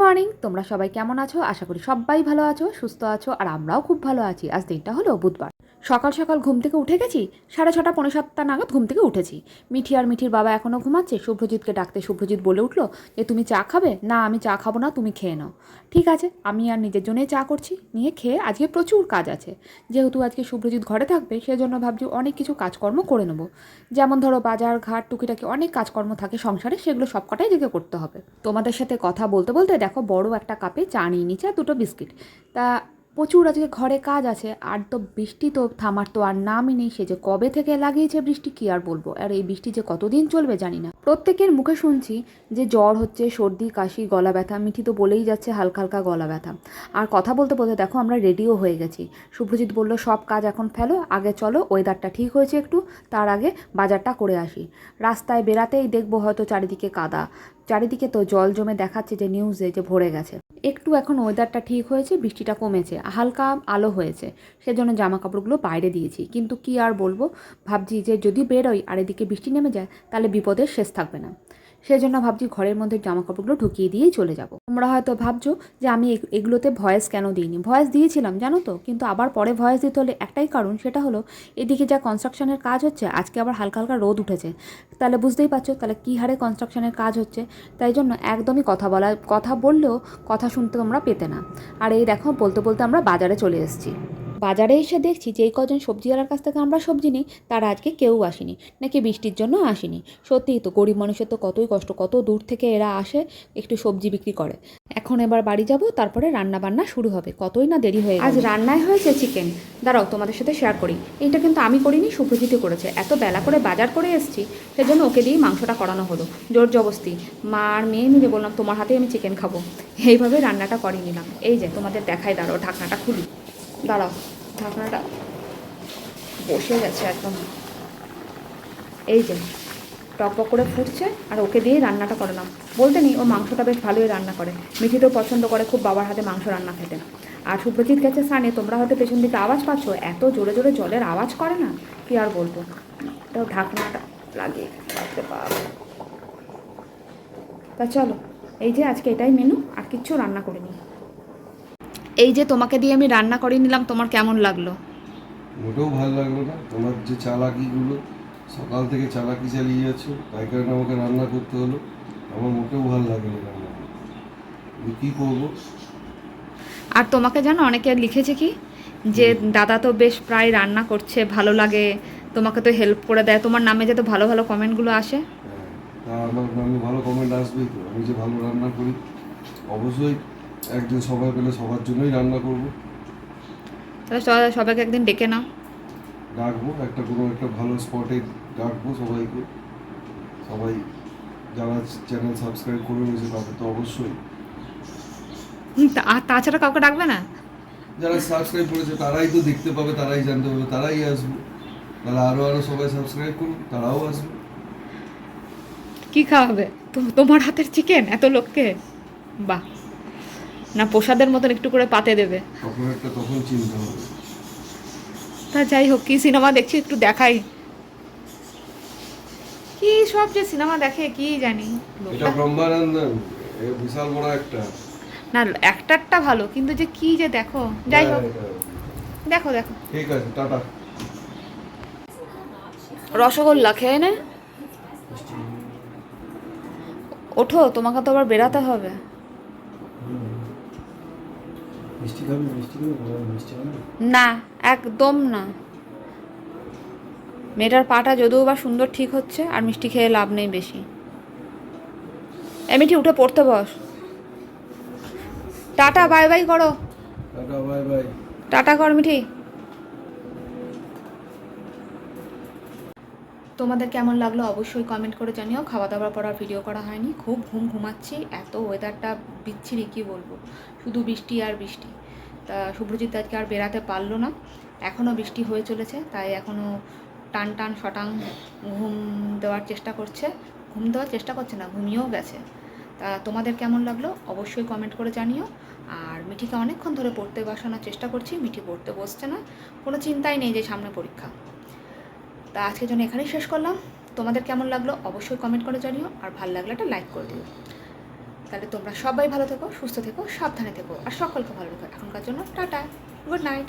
Morning, তোমরা সবাই কেমন আছো? আশা করি সবাই ভালো আছো, সুস্থ আছো, আর আমরাও খুব ভালো আছি। আজ দিনটা হলো বুধবার। সকাল সকাল ঘুম থেকে উঠে গেছি, 6:30 পৌনে 7টা নাগাদ ঘুম থেকে উঠেছি। মিঠি আর মিঠির বাবা এখনও ঘুমাচ্ছে। শুভ্রজিৎকে ডাকতে শুভ্রজিৎ বলে উঠলো যে তুমি চা খাবে? না, আমি চা খাবো না, তুমি খেয়ে নাও। ঠিক আছে, আমি আর নিজের জন্যই চা করছি, নিয়ে খেয়ে আজকে প্রচুর কাজ আছে। যেহেতু আজকে শুভ্রজিৎ ঘরে থাকবে, সেজন্য ভাবছি অনেক কিছু কাজকর্ম করে নেবো। যেমন ধরো বাজার ঘাট টুকিটাকি অনেক কাজকর্ম থাকে সংসারে, সেগুলো সবকটাই দিকে করতে হবে। তোমাদের সাথে কথা বলতে বলতে দেখো বড় একটা কাপে চা নিয়ে নিচ্ছে আর 2টো বিস্কিট। তা প্রচুর আজকে ঘরে কাজ আছে, আর তো বৃষ্টি তো থামার তো আর নামই নেই। সে যে কবে থেকে লাগিয়েছে বৃষ্টি, কি আর বলবো। আর এই বৃষ্টি যে কতদিন চলবে জানি না। প্রত্যেকের মুখে শুনছি যে জ্বর হচ্ছে, সর্দি কাশি, গলা ব্যথা। মিঠি তো বলেই যাচ্ছে হালকা হালকা গলা ব্যথা। আর কথা বলতে বলতে দেখো আমরা রেডিও হয়ে গেছি। শুভ্রজিৎ বলল সব কাজ এখন ফেলো, আগে চলো, ওয়েদারটা ঠিক হয়েছে একটু, তার আগে বাজারটা করে আসি। রাস্তায় বেরাতেই দেখবো হয়তো চারিদিকে কাদা, চারিদিকে তো জল জমে দেখাচ্ছে যে নিউজে যে ভরে গেছে। একটু এখন ওয়েদারটা ঠিক হয়েছে, বৃষ্টিটা কমেছে, হালকা আলো হয়েছে, সেজন্য জামা কাপড়গুলো বাইরে দিয়েছি। কিন্তু কি আর বলবো, ভাবছি যে যদি বেরোই আর এদিকে বৃষ্টি নেমে যায় তাহলে বিপদের শেষ থাকবে না। সেজন্য ভাবছি ঘরের মধ্যে জামা কাপড়গুলো ঢুকিয়ে দিয়েই চলে যাব। তোমরা হয়তো ভাবছো যে আমি এগুলোতে ভয়েস কেন দিইনি। ভয়েস দিয়েছিলাম জানো তো, কিন্তু আবার পরে ভয়েস দিতে হলে একটাই কারণ, সেটা হলো এদিকে যা কনস্ট্রাকশনের কাজ হচ্ছে, আজকে আবার হালকা হালকা রোদ উঠেছে। তাহলে বুঝতেই পারছো তাহলে কী হারে কনস্ট্রাকশনের কাজ হচ্ছে। তাই জন্য একদমই কথা বললেও কথা শুনতে তোমরা পেতে না। আর এই দেখো বলতে বলতে আমরা বাজারে চলে এসেছি। বাজারে এসে দেখছি যে এই কজন সবজিওয়ালার কাছ থেকে আমরা সবজি নিই, তারা আজকে কেউ আসেনি, নাকি বৃষ্টির জন্য আসেনি। সত্যিই তো গরিব মানুষের তো কতই কষ্ট, কত দূর থেকে এরা আসে একটু সবজি বিক্রি করে। এখন এবার বাড়ি যাব, তারপরে রান্না বান্না শুরু হবে, কতই না দেরি হয়ে গেল। আজ রান্নায় হয়েছে চিকেন। দাঁড়াও তোমাদের সাথে শেয়ার করি। এইটা কিন্তু আমি করিনি, শুভ্রজিৎই করেছে। এত বেলা করে বাজার করে এসেছি, সেজন্য ওকে দিয়েই মাংসটা করানো হলো জোর জবস্তি। মা আর মেয়ে মিলে বললাম তোমার হাতেই আমি চিকেন খাবো, এইভাবে রান্নাটা করে নিলাম। এই যে তোমাদের দেখাই, দাঁড়াও ঢাকনাটা খুলি, দাঁড়াও, ঢাকনাটা বসে গেছে একদম। এই যে টকবক করে ফুটছে, আর ওকে দিয়েই রান্নাটা করলাম। বলতে নেই ও মাংসটা বেশ ভালোই রান্না করে। মিঠি তো পছন্দ করে খুব বাবার হাতে মাংস রান্না খেতে। আর শুভ্রজিৎ গেছে স্নানে, তোমরা হয়তো পেছন দিকে আওয়াজ পাচ্ছ, এত জোরে জোরে জলের আওয়াজ করে না, কি আর বলবো। তাও ঢাকনাটা লাগিয়ে রাখতে পারবো। তা চলো, এই যে আজকে এটাই মেনু, আর কিচ্ছু রান্না করিনি। এই যে তোমাকে দিয়ে আমি রান্না করে নিলাম, তোমার কেমন লাগলো? মোটেও ভালো লাগলো না। তোমার যে চালাকিগুলো, সকাল থেকে চালাকি চালিয়ে যাচ্ছ, তাই কারণে আমাকে রান্না করতে হলো। আমার মোটেও ভালো লাগলো রান্না। আমি কী করবো? আর তোমাকে জানো অনেকে লিখেছে কি, যে দাদা তো বেশ প্রায় রান্না করছে, ভালো লাগে, তোমাকে তো হেল্প করে দেয়, তোমার নামে যে তো ভালো ভালো কমেন্টগুলো আসে। তা আমার নামে ভালো কমেন্ট আসবেই তো, আমি যে ভালো রান্না করি। অবশ্যই একদিন সময় পেলে সবার জন্যই রান্না করব। তাহলে সবাইকে একদিন ডেকে নাও। ডাকবো কোনো একটা ভালো স্পটে, ডাকবো সবাইকে। সবাই যারা চ্যানেল সাবস্ক্রাইব করে রয়েছে তাদের তো অবশ্যই, আর তাছাড়া কাউকে ডাকবে না? যারা সাবস্ক্রাইব করেছে তারাই তো দেখতে পাবে, তারাই জানতে পাবে, তারাই আসবে। তাহলে আরও সবাই সাবস্ক্রাইব করুন, তারাও আসবে। কি খাওয়াবে? তোমার হাতের চিকেন এত লোককে? বাহ, না প্রসাদের মতন একটু করে পাতে দেবে? তখন চিন্তা হবে। তা যাই হোক, কি সিনেমা দেখছি একটু দেখাই। কি সব যে সিনেমা দেখে কি জানি এটা লোকটা। ব্রহ্মানন্দন, বিশাল বড় একটা। না একটারটা ভালো, কিন্তু যে কি যে দেখো, যাই হোক, দেখো দেখো। ঠিক আছে, টাটা। রসগোল্লা খেয়ে নে, ওঠো, তোমাকে তো আবার বেরাতে হবে। মিষ্টি খাবি? মিষ্টি খাবি? মিষ্টি খাবি? না, একদম না। মেয়েটার পাটা যদিও বা সুন্দর ঠিক হচ্ছে, আর মিষ্টি খেয়ে লাভ নেই বেশি। মিঠি উঠে পড়তে বস। টাটা বাই বাই করো। Tata bye bye. টাটা কর মিঠি। তোমাদের কেমন লাগলো অবশ্যই কমেন্ট করে জানিও। খাওয়া দাওয়ার পর আর ভিডিও করা হয়নি, খুব ঘুমাচ্ছি, এত ওয়েদারটা বিচ্ছিরি কী বলবো, শুধু বৃষ্টি আর বৃষ্টি। তা শুভ্রজিৎ আজকে আর বেরাতে পারলো না, এখনও বৃষ্টি হয়ে চলেছে, তাই এখনও টান টান শটাং ঘুম দেওয়ার চেষ্টা করছে। ঘুম দেওয়ার চেষ্টা করছে না, ঘুমিয়েও গেছে। তা তোমাদের কেমন লাগলো অবশ্যই কমেন্ট করে জানিও। আর মিঠিকে অনেকক্ষণ ধরে পড়তে বসানোর চেষ্টা করছি, মিঠি পড়তে বসছে না, কোনো চিন্তাই নেই যে সামনে পরীক্ষা। তা আজকের জন্য এখানেই শেষ করলাম। তোমাদের কেমন লাগলো অবশ্যই কমেন্ট করে জানিও, আর ভালো লাগলে একটা লাইক করে দিও। তাহলে তোমরা সবাই ভালো থেকো, সুস্থ থেকো, সাবধানে থেকো, আর সকলকে ভালো রেখো। এখনকার জন্য টাটা, গুড নাইট।